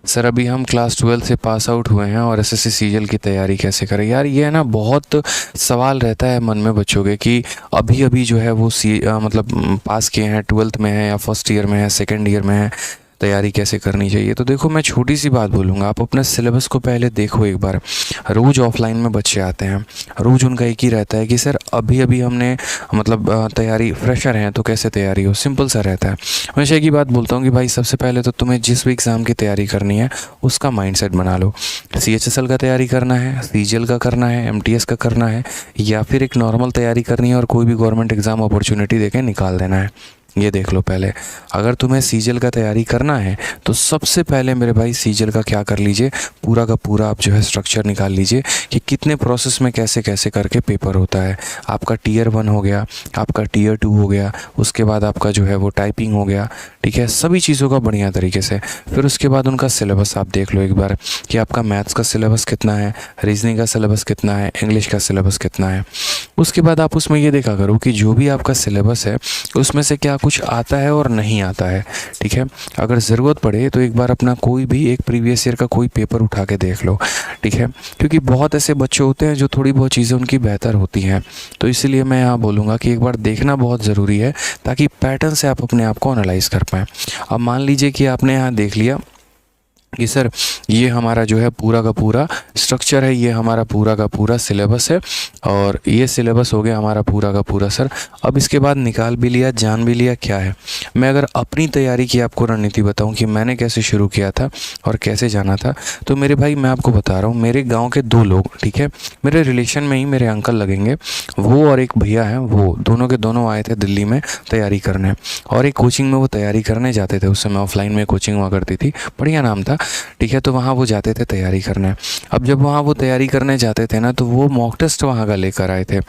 Sir अभी हम class 12 से पास आउट हुए हैं और एसएससी सीजीएल की तैयारी कैसे करें। यार ये है ना, बहुत सवाल रहता है मन में बच्चों के कि अभी अभी जो है वो मतलब पास किए हैं, 12th में है या फर्स्ट ईयर में है, सेकेंड ईयर में है, तैयारी कैसे करनी चाहिए। तो देखो, मैं छोटी सी बात बोलूँगा, आप अपने सिलेबस को पहले देखो एक बार। रोज़ ऑफलाइन में बच्चे आते हैं, रोज़ उनका एक ही रहता है कि सर अभी अभी हमने मतलब तैयारी, फ्रेशर हैं तो कैसे तैयारी हो, सिंपल सा रहता है। हमेशा एक ही बात बोलता हूँ कि भाई सबसे पहले तो तुम्हें जिस भी एग्ज़ाम की तैयारी करनी है उसका माइंडसेट बना लो। सीएचएसएल का तैयारी करना है, सीजीएल का करना है, एमटीएस का करना है, या फिर एक नॉर्मल तैयारी करनी है और कोई भी गवर्नमेंट एग्ज़ाम अपॉर्चुनिटी देके निकाल देना है। ये देख लो पहले। अगर तुम्हें सीजीएल का तैयारी करना है तो सबसे पहले मेरे भाई सीजीएल का क्या कर लीजिए, पूरा का पूरा आप जो है स्ट्रक्चर निकाल लीजिए कि कितने प्रोसेस में कैसे कैसे करके पेपर होता है। आपका टीयर 1 हो गया, आपका टीयर 2 हो गया, उसके बाद आपका जो है वो टाइपिंग हो गया, ठीक है, सभी चीज़ों का बढ़िया तरीके से। फिर उसके बाद उनका सिलेबस आप देख लो एक बार कि आपका मैथ्स का सिलेबस कितना है, रीजनिंग का सिलेबस कितना है, इंग्लिश का सिलेबस कितना है। उसके बाद आप उसमें ये देखा करो कि जो भी आपका सिलेबस है उसमें से क्या कुछ आता है और नहीं आता है, ठीक है। अगर ज़रूरत पड़े तो एक बार अपना कोई भी एक प्रीवियस ईयर का कोई पेपर उठा के देख लो, ठीक है, क्योंकि बहुत ऐसे बच्चे होते हैं जो थोड़ी बहुत चीज़ें उनकी बेहतर होती हैं। तो इसलिए मैं यहाँ बोलूँगा कि एक बार देखना बहुत ज़रूरी है ताकि पैटर्न से आप अपने आप को एनालाइज कर पाएँ। अब मान लीजिए कि आपने यहाँ देख लिया कि सर ये हमारा जो है पूरा का पूरा स्ट्रक्चर है, ये हमारा पूरा का पूरा सिलेबस है और ये सिलेबस हो गया हमारा पूरा का पूरा सर। अब इसके बाद निकाल भी लिया, जान भी लिया क्या है। मैं अगर अपनी तैयारी की आपको रणनीति बताऊं कि मैंने कैसे शुरू किया था और कैसे जाना था, तो मेरे भाई मैं आपको बता रहा हूँ, मेरे गाँव के 2 लोग, ठीक है, मेरे रिलेशन में ही मेरे अंकल लगेंगे, वो और एक भैया हैं, वो दोनों के दोनों आए थे दिल्ली में तैयारी करने और एक कोचिंग में वो तैयारी करने जाते थे। उस समय ऑफलाइन में कोचिंग हुआ करती थी, बढ़िया नाम था, ठीक है। तो वहाँ वो जाते थे तैयारी करने। अब जब वहाँ वो तैयारी करने जाते थे ना, तो वो मॉक टेस्ट वहाँ का लेकर आए थे,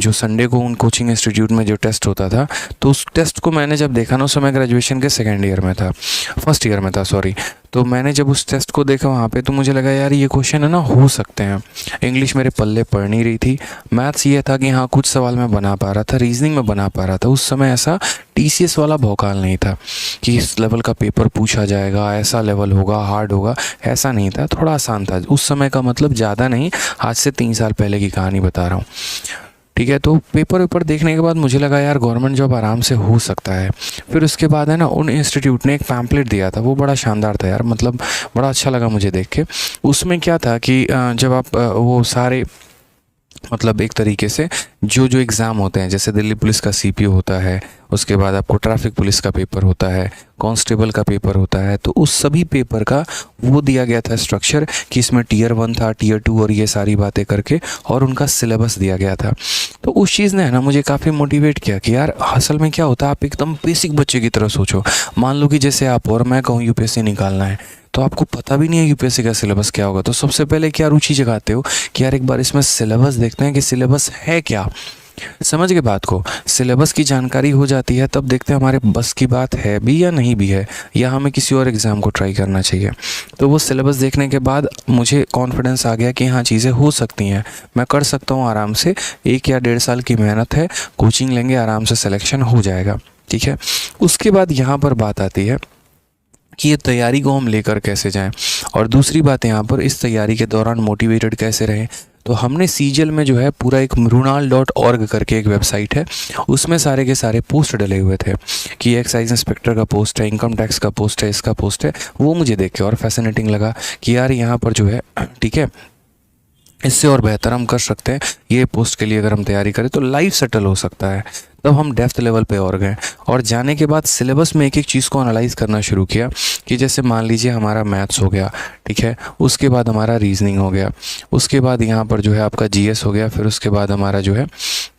जो संडे को उन कोचिंग इंस्टीट्यूट में जो टेस्ट होता था। तो उस टेस्ट को मैंने जब देखा ना, उस समय ग्रेजुएशन के सेकेंड ईयर में था, फर्स्ट ईयर में था सॉरी। तो मैंने जब उस टेस्ट को देखा वहाँ पे, तो मुझे लगा यार ये क्वेश्चन है ना, हो सकते हैं। इंग्लिश मेरे पल्ले पड़ नहीं रही थी, मैथ्स ये था कि हाँ कुछ सवाल मैं बना पा रहा था, रीजनिंग में बना पा रहा था। उस समय ऐसा टीसीएस वाला भौकाल नहीं था कि इस लेवल का पेपर पूछा जाएगा, ऐसा लेवल होगा, हार्ड होगा, ऐसा नहीं था, थोड़ा आसान था उस समय का, मतलब ज़्यादा नहीं, आज से 3 साल पहले की कहानी बता रहा हूँ, ठीक है। तो पेपर वेपर देखने के बाद मुझे लगा यार गवर्नमेंट जॉब आराम से हो सकता है। फिर उसके बाद है ना, उन इंस्टीट्यूट ने एक पैम्पलेट दिया था, वो बड़ा शानदार था यार, मतलब बड़ा अच्छा लगा मुझे देख के। उसमें क्या था कि जब आप वो सारे मतलब एक तरीके से जो जो एग्ज़ाम होते हैं, जैसे दिल्ली पुलिस का सीपीओ होता है, उसके बाद आपको ट्रैफिक पुलिस का पेपर होता है, कांस्टेबल का पेपर होता है, तो उस सभी पेपर का वो दिया गया था स्ट्रक्चर कि इसमें टीयर 1 था, टीयर 2 और ये सारी बातें करके, और उनका सिलेबस दिया गया था। तो उस चीज़ ने है ना मुझे काफ़ी मोटिवेट किया कि यार असल में क्या होता है, आप एकदम बेसिक बच्चे की तरह सोचो। मान लो कि जैसे आप और मैं कहूँ यूपीएससी निकालना है, तो आपको पता भी नहीं है यूपीएससी का सिलेबस क्या होगा, तो सबसे पहले क्या रुचि जगाते हो कि यार एक बार इसमें सिलेबस देखते हैं कि सिलेबस है क्या। समझ गए बात को, सिलेबस की जानकारी हो जाती है, तब देखते हैं हमारे बस की बात है भी या नहीं भी है, या हमें किसी और एग्ज़ाम को ट्राई करना चाहिए। तो वो सिलेबस देखने के बाद मुझे कॉन्फिडेंस आ गया कि हाँ चीज़ें हो सकती हैं, मैं कर सकता हूँ आराम से, 1 या 1.5 साल की मेहनत है, कोचिंग लेंगे, आराम से सिलेक्शन हो जाएगा, ठीक है। उसके बाद यहाँ पर बात आती है कि ये तैयारी को हम लेकर कैसे जाएं, और दूसरी बात यहाँ पर इस तैयारी के दौरान मोटिवेटेड कैसे रहें। तो हमने सीजीएल में जो है पूरा एक mrunal.org करके एक वेबसाइट है, उसमें सारे के सारे पोस्ट डले हुए थे कि एक्साइज इंस्पेक्टर का पोस्ट है, इनकम टैक्स का पोस्ट है, इसका पोस्ट है। वो मुझे देख के और फैसिनेटिंग लगा कि यार यहाँ पर जो है, ठीक है, इससे और बेहतर हम कर सकते हैं, ये पोस्ट के लिए अगर हम तैयारी करें तो लाइफ सेटल हो सकता है। तब हम डेप्थ लेवल पे और गए, और जाने के बाद सिलेबस में एक एक चीज़ को एनालाइज करना शुरू किया कि जैसे मान लीजिए हमारा मैथ्स हो गया, ठीक है, उसके बाद हमारा रीजनिंग हो गया, उसके बाद यहाँ पर जो है आपका जीएस हो गया, फिर उसके बाद हमारा जो है,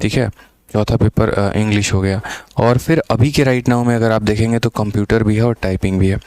ठीक है, चौथा पेपर इंग्लिश हो गया, और फिर अभी के राइट नाउ में अगर आप देखेंगे तो कंप्यूटर भी है और टाइपिंग भी है।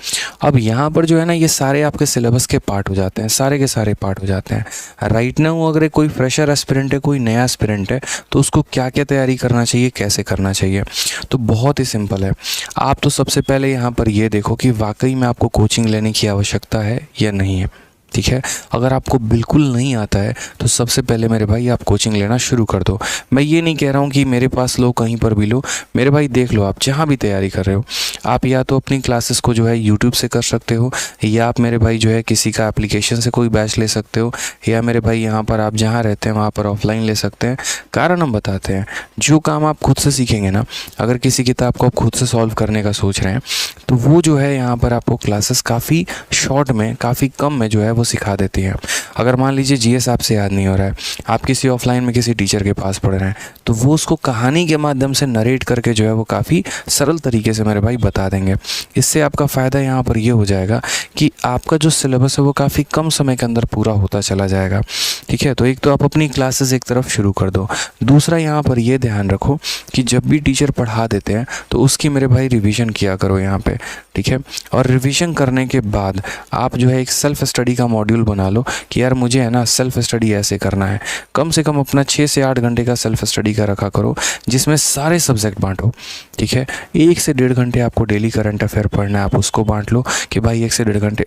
अब यहाँ पर जो है ना, ये सारे आपके सिलेबस के पार्ट हो जाते हैं, सारे के सारे पार्ट हो जाते हैं। राइट नाउ अगर कोई फ्रेशर एस्पिरेंट है, कोई नया एस्पिरेंट है, तो उसको क्या क्या तैयारी करना चाहिए, कैसे करना चाहिए, तो बहुत ही सिंपल है। आप तो सबसे पहले यहाँ पर ये देखो कि वाकई में आपको कोचिंग लेने की आवश्यकता है या नहीं है, ठीक है। अगर आपको बिल्कुल नहीं आता है तो सबसे पहले मेरे भाई आप कोचिंग लेना शुरू कर दो। मैं ये नहीं कह रहा हूँ कि मेरे पास लो, कहीं पर भी लो, मेरे भाई देख लो, आप जहाँ भी तैयारी कर रहे हो, आप या तो अपनी क्लासेस को जो है यूट्यूब से कर सकते हो, या आप मेरे भाई जो है किसी का एप्लीकेशन से कोई बैच ले सकते हो, या मेरे भाई यहाँ पर आप जहाँ रहते हैं वहाँ पर ऑफलाइन ले सकते हैं। कारण हम बताते हैं, जो काम आप खुद से सीखेंगे ना, अगर किसी किताब को आप खुद से सॉल्व करने का सोच रहे हैं तो वो जो है यहाँ पर आपको क्लासेस काफ़ी शॉर्ट में, काफ़ी कम में जो है वो सिखा देती है। अगर मान लीजिए जीएस आपसे याद नहीं हो रहा है, आप किसी ऑफलाइन में किसी टीचर के पास पढ़ रहे हैं, तो वो उसको कहानी के माध्यम से नरेट करके जो है वो काफ़ी सरल तरीके से मेरे भाई बता देंगे। इससे आपका फ़ायदा यहाँ पर ये हो जाएगा कि आपका जो सिलेबस है वो काफ़ी कम समय के अंदर पूरा होता चला जाएगा। ठीक है, तो एक तो आप अपनी क्लासेस एक तरफ शुरू कर दो। दूसरा यहाँ पर ये ध्यान रखो कि जब भी टीचर पढ़ा देते हैं तो उसकी मेरे भाई रिवीजन किया करो यहाँ पे। ठीक है, और रिवीजन करने के बाद आप जो है एक सेल्फ स्टडी का मॉड्यूल बना लो कि यार मुझे है ना सेल्फ स्टडी ऐसे करना है। कम से कम अपना 6 से 8 घंटे का सेल्फ स्टडी का रखा करो, जिसमें सारे सब्जेक्ट बांटो। ठीक है, 1 से 1.5 घंटे आपको डेली करंट अफेयर पढ़ना है, आप उसको बांट लो कि भाई 1 से 1.5 घंटे,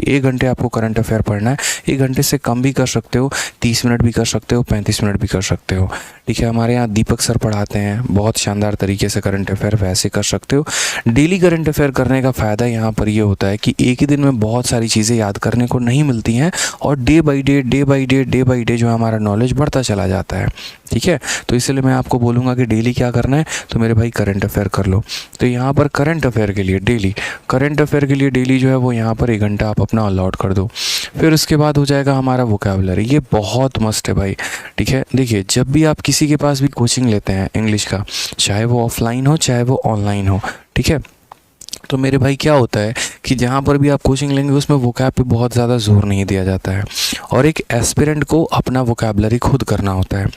एक घंटे आपको करंट अफेयर पढ़ना है। 1 घंटे से कम भी कर सकते हो, 30 मिनट भी कर सकते हो, 35 मिनट भी कर सकते हो। ठीक है, हमारे यहाँ दीपक सर पढ़ाते हैं बहुत शानदार तरीके से करंट अफेयर, वैसे कर सकते हो। डेली करंट अफेयर करने का फ़ायदा यहाँ पर ये होता है कि एक ही दिन में बहुत सारी चीज़ें याद करने को नहीं मिलती हैं, और डे बाई डे जो हमारा नॉलेज बढ़ता चला जाता है। ठीक है, तो इसलिए मैं आपको बोलूँगा कि डेली क्या करना है, तो मेरे भाई करंट अफेयर कर लो। तो यहाँ पर करंट अफेयर के लिए डेली जो है वो यहाँ पर 1 घंटा आप अपना अलॉट कर दो। फिर उसके बाद हो जाएगा हमारा वोकैबुलरी, ये बहुत मस्त है भाई। ठीक है, देखिए जब भी आप किसी के पास भी कोचिंग लेते हैं इंग्लिश का, चाहे वो ऑफलाइन हो चाहे वो ऑनलाइन हो, ठीक है, तो मेरे भाई क्या होता है कि जहाँ पर भी आप कोचिंग लेंगे उसमें वोकैब पे बहुत ज़्यादा जोर नहीं दिया जाता है, और एक एस्पिरेंट को अपना वोकैबुलरी खुद करना होता है।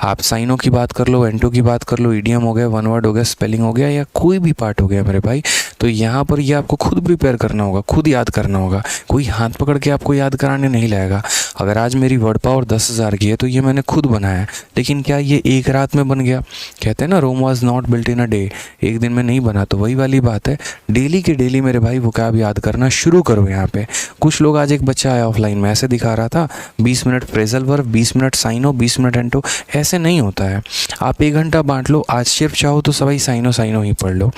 आप साइनों की बात कर लो, एंटो की बात कर लो, ईडियम हो गया, वन वर्ड हो गया, स्पेलिंग हो गया, या कोई भी पार्ट हो गया मेरे भाई, तो यहाँ पर ये आपको खुद प्रिपेयर करना होगा, खुद याद करना होगा। कोई हाथ पकड़ के आपको याद कराने नहीं लाएगा। अगर आज मेरी वर्ड पावर 10,000 की है तो ये मैंने खुद बनाया है, लेकिन क्या ये एक रात में बन गया? कहते हैं ना, Rome was not built in a day, एक दिन में नहीं बना। तो वही वाली बात है, डेली के डेली मेरे भाई वोकैब याद करना शुरू करो। यहाँ पे कुछ लोग, आज एक बच्चा आया ऑफलाइन में, ऐसे दिखा रहा था 20 मिनट फ्रेजल वर्ब, 20 मिनट साइनो, 20 मिनट एंटो। ऐसे नहीं होता है, आप 1 घंटा बांट लो। आज सिर्फ चाहो तो सभी साइनो ही पढ़ लो।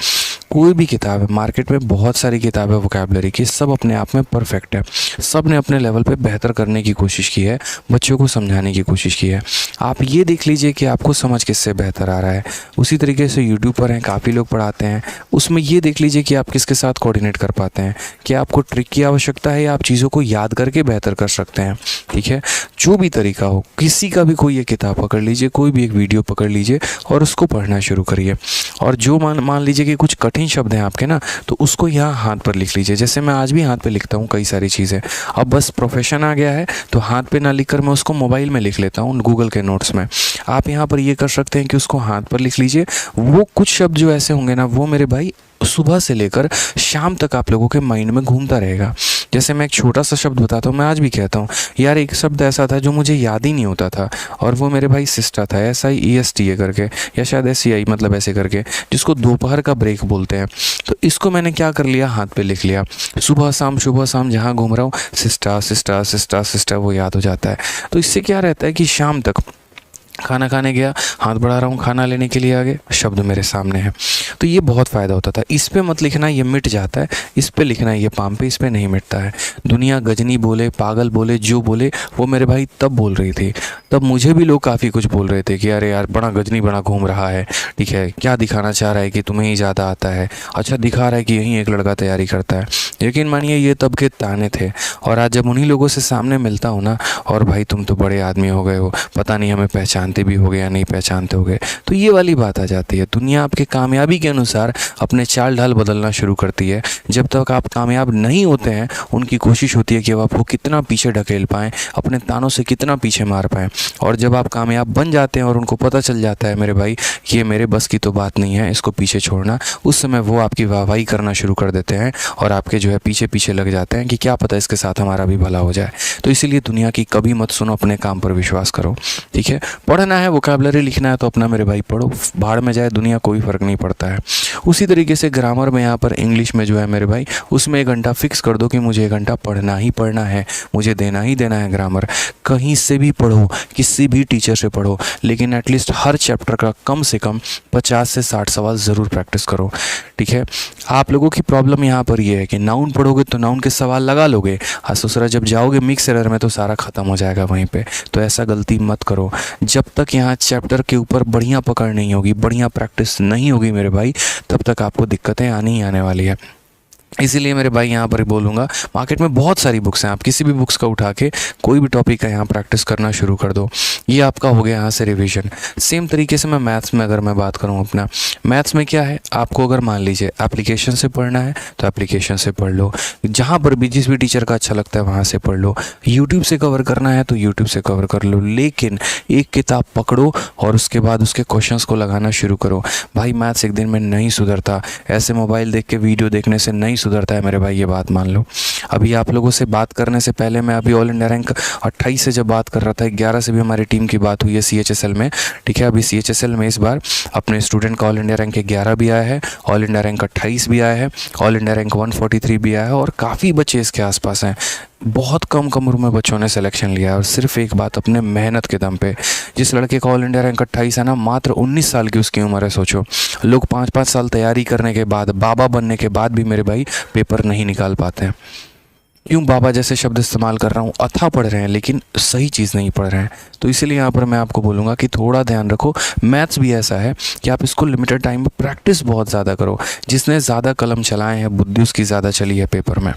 कोई भी किताब है, मार्केट में बहुत सारी किताबें वोकैबुलरी की, सब अपने आप में परफेक्ट है। सब ने अपने लेवल पे बेहतर करने की कोशिश की है, बच्चों को समझाने की कोशिश की है। आप ये देख लीजिए कि आपको समझ किससे बेहतर आ रहा है। उसी तरीके से यूट्यूब पर हैं, काफ़ी लोग पढ़ाते हैं, उसमें ये देख लीजिए कि आप किसके साथ कोऑर्डिनेट कर पाते हैं, कि आपको ट्रिक की आवश्यकता है या आप चीज़ों को याद करके बेहतर कर सकते हैं। ठीक है, जो भी तरीका हो, किसी का भी कोई एक किताब पकड़ लीजिए, कोई भी एक वीडियो पकड़ लीजिए और उसको पढ़ना शुरू करिए। और जो मान लीजिए कि कुछ कठिन शब्द हैं आपके ना, तो उसको यहाँ हाथ पर लिख लीजिए। जैसे मैं आज भी हाथ पे लिखता हूँ कई सारी चीज़ें। अब बस प्रोफेशन आ गया है तो हाथ पे ना लिखकर मैं उसको मोबाइल में लिख लेता हूँ, गूगल के नोट्स में। आप यहाँ पर ये कर सकते हैं कि उसको हाथ पर लिख लीजिए। वो कुछ शब्द जो ऐसे होंगे ना, वो मेरे भाई सुबह से लेकर शाम तक आप लोगों के माइंड में घूमता रहेगा। जैसे मैं एक छोटा सा शब्द बताता हूँ, मैं आज भी कहता हूँ यार, एक शब्द ऐसा था जो मुझे याद ही नहीं होता था, और वो मेरे भाई सिस्टा था, SIESTA करके, या शायद SCI, मतलब ऐसे करके, जिसको दोपहर का ब्रेक बोलते हैं। तो इसको मैंने क्या कर लिया, हाथ पे लिख लिया। सुबह शाम जहाँ घूम रहा हूँ, सिस्टा वो याद हो जाता है। तो इससे क्या रहता है कि शाम तक खाना खाने गया, हाथ बढ़ा रहा हूँ, खाना लेने के लिए आगे, शब्द मेरे सामने है। तो ये बहुत फ़ायदा होता था। इस पे मत लिखना, ये मिट जाता है। इस पे लिखना है, ये पाम पे, इस पे नहीं मिटता है। दुनिया गजनी बोले, पागल बोले, जो बोले वो मेरे भाई तब बोल रही थी। तब मुझे भी लोग काफ़ी कुछ बोल रहे थे कि अरे यार, बड़ा गजनी बड़ा घूम रहा है, ठीक है, क्या दिखाना चाह रहा है कि तुम्हें ही ज़्यादा आता है, अच्छा दिखा रहा है कि यहीं एक लड़का तैयारी करता है। लेकिन मानिए ये तब के ताने थे। और आज जब उन्हीं लोगों से सामने मिलता हूँ ना, और भाई तुम तो बड़े आदमी हो गए हो, पता नहीं हमें पहचानते भी हो गए या नहीं पहचानते हो गए, तो ये वाली बात आ जाती है। दुनिया आपके कामयाबी के अनुसार अपने चाल ढाल बदलना शुरू करती है। जब तक आप कामयाब नहीं होते हैं, उनकी कोशिश होती है कि अब आपको कितना पीछे ढकेल पाएँ, अपने तानों से कितना पीछे मार पाएँ। और जब आप कामयाब बन जाते हैं और उनको पता चल जाता है मेरे भाई ये मेरे बस की तो बात नहीं है, इसको पीछे छोड़ना, उस समय वो आपकी वाहवाही करना शुरू कर देते हैं और आपके जो है पीछे पीछे लग जाते हैं कि क्या पता इसके साथ हमारा भी भला हो जाए। तो इसीलिए दुनिया की कभी मत सुनो, अपने काम पर विश्वास करो, ठीक है। पढ़ना है, वोकैबुलरी लिखना है तो अपना मेरे भाई पढ़ो, भाड़ में जाए दुनिया, कोई फ़र्क नहीं पड़ता है। उसी तरीके से ग्रामर में यहाँ पर इंग्लिश में जो है मेरे भाई उसमें 1 घंटा फिक्स कर दो कि मुझे 1 घंटा पढ़ना ही पढ़ना है, मुझे देना ही देना है ग्रामर। कहीं से भी पढ़ो, किसी भी टीचर से पढ़ो, लेकिन एटलीस्ट हर चैप्टर का कम से कम 50 से 60 सवाल ज़रूर प्रैक्टिस करो, ठीक है। आप लोगों की प्रॉब्लम यहाँ पर ये है कि नाउन पढ़ोगे तो नाउन के सवाल लगा लोगे, दूसरा जब जाओगे मिक्स एरर में तो सारा ख़त्म हो जाएगा वहीं पे। तो ऐसा गलती मत करो। जब तक यहाँ चैप्टर के ऊपर बढ़िया पकड़ नहीं होगी, बढ़िया प्रैक्टिस नहीं होगी मेरे भाई, तब तक आपको दिक्कतें आनी ही आने वाली है। इसीलिए मेरे भाई यहाँ पर बोलूँगा, मार्केट में बहुत सारी बुक्स हैं, आप किसी भी बुक्स का उठा के कोई भी टॉपिक का यहाँ प्रैक्टिस करना शुरू कर दो। ये आपका हो गया यहाँ से रिवीजन। सेम तरीके से मैं मैथ्स में अगर मैं बात करूँ अपना, मैथ्स में क्या है, आपको अगर मान लीजिए एप्लीकेशन से पढ़ना है तो एप्लीकेशन से पढ़ लो, जहाँ पर भी जिस भी टीचर का अच्छा लगता है वहाँ से पढ़ लो, यूट्यूब से कवर करना है तो यूट्यूब से कवर कर लो, लेकिन एक किताब पकड़ो और उसके बाद उसके क्वेश्चंस को लगाना शुरू करो। भाई मैथ्स एक दिन में नहीं सुधरता, ऐसे मोबाइल देख के वीडियो देखने से नहीं सुधरता है मेरे भाई, ये बात मान लो। अभी आप लोगों से बात करने से पहले मैं अभी ऑल इंडिया रैंक 28 से जब बात कर रहा था, 11 से भी हमारी टीम की बात हुई है CHSL में, ठीक है। अभी CHSL में इस बार अपने स्टूडेंट का ऑल इंडिया रैंक 11 भी आया है, ऑल इंडिया रैंक 28 भी आया है, ऑल इंडिया रैंक 143 भी आया है और काफ़ी बच्चे इसके आसपास हैं। बहुत कम उम्र में बच्चों ने सिलेक्शन लिया है और सिर्फ एक बात, अपने मेहनत के दम पे। जिस लड़के का ऑल इंडिया रैंक 28 है ना, मात्र 19 साल की उसकी उम्र है। सोचो, लोग 5-5 साल तैयारी करने के बाद, बाबा बनने के बाद भी मेरे भाई पेपर नहीं निकाल पाते हैं। क्यों बाबा जैसे शब्द इस्तेमाल कर रहा हूँ, अथा पढ़ रहे हैं लेकिन सही चीज़ नहीं पढ़ रहे हैं। तो इसीलिए यहाँ पर मैं आपको बोलूँगा कि थोड़ा ध्यान रखो। मैथ्स भी ऐसा है कि आप इसको लिमिटेड टाइम में प्रैक्टिस बहुत ज़्यादा करो। जिसने ज़्यादा कलम चलाए हैं, बुद्धि उसकी ज़्यादा चली है पेपर में,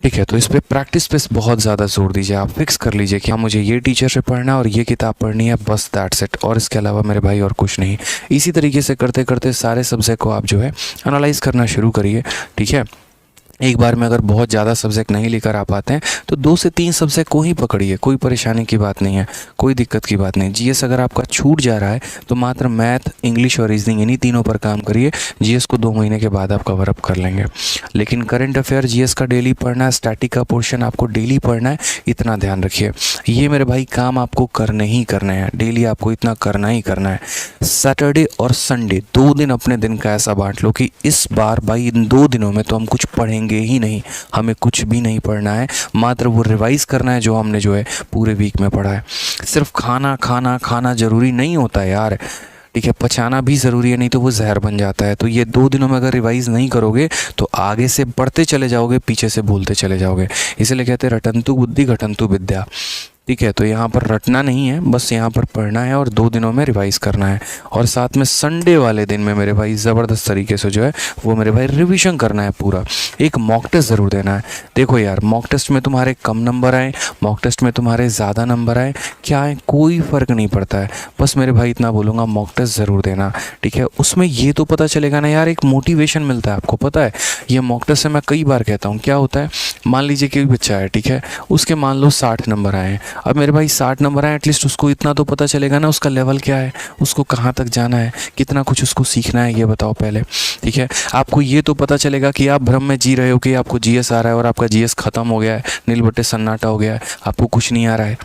ठीक है। तो इस पे प्रैक्टिस पे बहुत ज़्यादा जोर दीजिए। आप फिक्स कर लीजिए कि हाँ मुझे ये टीचर से पढ़ना है और ये किताब पढ़नी है, बस दैट्स इट, और इसके अलावा मेरे भाई और कुछ नहीं। इसी तरीके से करते करते सारे सब्जेक्ट को आप जो है एनालाइज करना शुरू करिए, ठीक है। एक बार में अगर बहुत ज़्यादा सब्जेक्ट नहीं लेकर आ पाते हैं तो 2 से 3 सब्जेक्ट को ही पकड़िए, कोई परेशानी की बात नहीं है, कोई दिक्कत की बात नहीं। जीएस अगर आपका छूट जा रहा है तो मात्र मैथ, इंग्लिश और रीजनिंग, इन्हीं तीनों पर काम करिए। जीएस को 2 महीने के बाद आप कवर अप कर लेंगे। लेकिन करंट अफेयर जीएस का डेली पढ़ना है, स्टैटिक का पोर्शन आपको डेली पढ़ना है, इतना ध्यान रखिए। ये मेरे भाई काम आपको करने ही करने हैं, डेली आपको इतना करना ही करना है। सैटरडे और संडे 2 दिन अपने दिन का ऐसा बांट लो कि इस बार भाई इन 2 दिनों में तो हम कुछ पढ़ेंगे ही नहीं, हमें कुछ भी नहीं पढ़ना है, मात्र वो रिवाइज करना है जो हमने जो है पूरे वीक में पढ़ा है। सिर्फ खाना खाना खाना जरूरी नहीं होता है यार, ठीक है, पचाना भी ज़रूरी है, नहीं तो वो जहर बन जाता है। तो ये 2 दिनों में अगर रिवाइज़ नहीं करोगे तो आगे से पढ़ते चले जाओगे, पीछे से भूलते चले जाओगे। इसीलिए कहते हैं रटंतु बुद्धि घटंतु विद्या, ठीक है। तो यहाँ पर रटना नहीं है, बस यहाँ पर पढ़ना है और 2 दिनों में रिवाइज़ करना है। और साथ में संडे वाले दिन में मेरे भाई ज़बरदस्त तरीके से जो है वो मेरे भाई रिवीजन करना है पूरा। एक मॉक टेस्ट ज़रूर देना है। देखो यार, मॉक टेस्ट में तुम्हारे कम नंबर आए, मॉक टेस्ट में तुम्हारे ज़्यादा नंबर आए, क्या है, कोई फ़र्क नहीं पड़ता है। बस मेरे भाई इतना बोलूँगा, मॉक टेस्ट ज़रूर देना, ठीक है। उसमें ये तो पता चलेगा ना यार, एक मोटिवेशन मिलता है आपको। पता है ये मॉक टेस्ट से मैं कई बार कहता हूँ, क्या होता है, मान लीजिए कि बच्चा है, ठीक है, उसके मान लो 60 नंबर आए हैं। अब मेरे भाई 60 नंबर आए, एटलीस्ट उसको इतना तो पता चलेगा ना उसका लेवल क्या है, उसको कहाँ तक जाना है, कितना कुछ उसको सीखना है, ये बताओ पहले, ठीक है। आपको ये तो पता चलेगा कि आप भ्रम में जी रहे हो कि आपको जीएस आ रहा है और आपका जीएस ख़त्म हो गया है, नील बट्टे सन्नाटा हो गया है, आपको कुछ नहीं आ रहा है।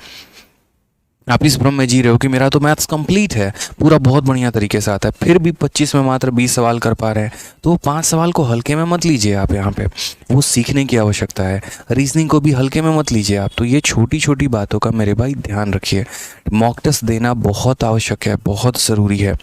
आप इस भ्रम में जी रहे हो कि मेरा तो मैथ्स कंप्लीट है, पूरा बहुत बढ़िया तरीके से आता है, फिर भी 25 में मात्र 20 सवाल कर पा रहे हैं। तो 5 सवाल को हल्के में मत लीजिए आप, यहाँ पे वो सीखने की आवश्यकता है। रीजनिंग को भी हल्के में मत लीजिए आप। तो ये छोटी छोटी बातों का मेरे भाई ध्यान रखिए। मॉक टेस्ट देना बहुत आवश्यक है, बहुत ज़रूरी है,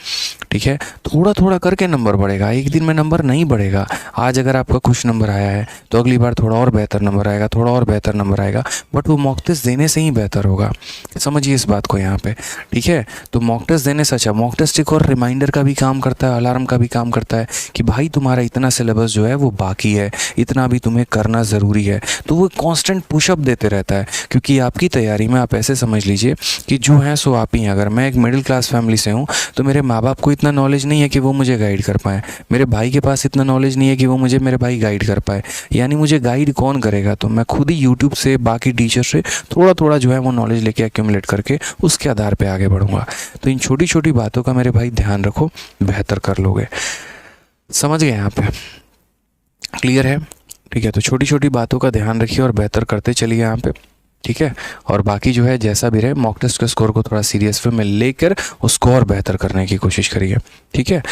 ठीक है। थोड़ा थोड़ा करके नंबर बढ़ेगा, एक दिन में नंबर नहीं बढ़ेगा। आज अगर आपका कुछ नंबर आया है तो अगली बार थोड़ा और बेहतर नंबर आएगा, थोड़ा और बेहतर नंबर आएगा, बट वो मॉक टेस्ट देने से ही बेहतर होगा। समझिए इस बात को यहाँ पे, ठीक है। तो मॉक टेस्ट देने से अच्छा, मॉक टेस्ट एक और रिमाइंडर का भी काम करता है, अलार्म का भी काम करता है कि भाई तुम्हारा इतना सिलेबस जो है वो बाकी है, इतना भी तुम्हें करना ज़रूरी है। तो वो कांस्टेंट पुशअप देते रहता है, क्योंकि आपकी तैयारी में आप ऐसे समझ लीजिए कि जो है सो आप ही हैं। अगर मैं एक मिडिल क्लास फैमिली से हूँ तो मेरे माँ बाप को इतना नॉलेज नहीं है कि वो मुझे गाइड कर पाएँ, मेरे भाई के पास इतना नॉलेज नहीं है कि वो मुझे मेरे भाई गाइड कर पाए, यानी मुझे गाइड कौन करेगा। तो मैं खुद ही यूट्यूब से, बाकी टीचर से थोड़ा थोड़ा जो है वो नॉलेज लेके एक्यूमुलेट करके करेंगे उसके आधार पे आगे बढ़ूंगा। तो इन छोटी छोटी बातों का मेरे भाई ध्यान रखो, बेहतर कर लोगे। समझ गए यहाँ पे? क्लियर है? ठीक है, तो छोटी छोटी बातों का ध्यान रखिए और बेहतर करते चलिए यहाँ पे। ठीक है, और बाकी जो है जैसा भी रहे मॉक टेस्ट के स्कोर को थोड़ा सीरियस वे में लेकर उसको और बेहतर करने की कोशिश करिए। ठीक है।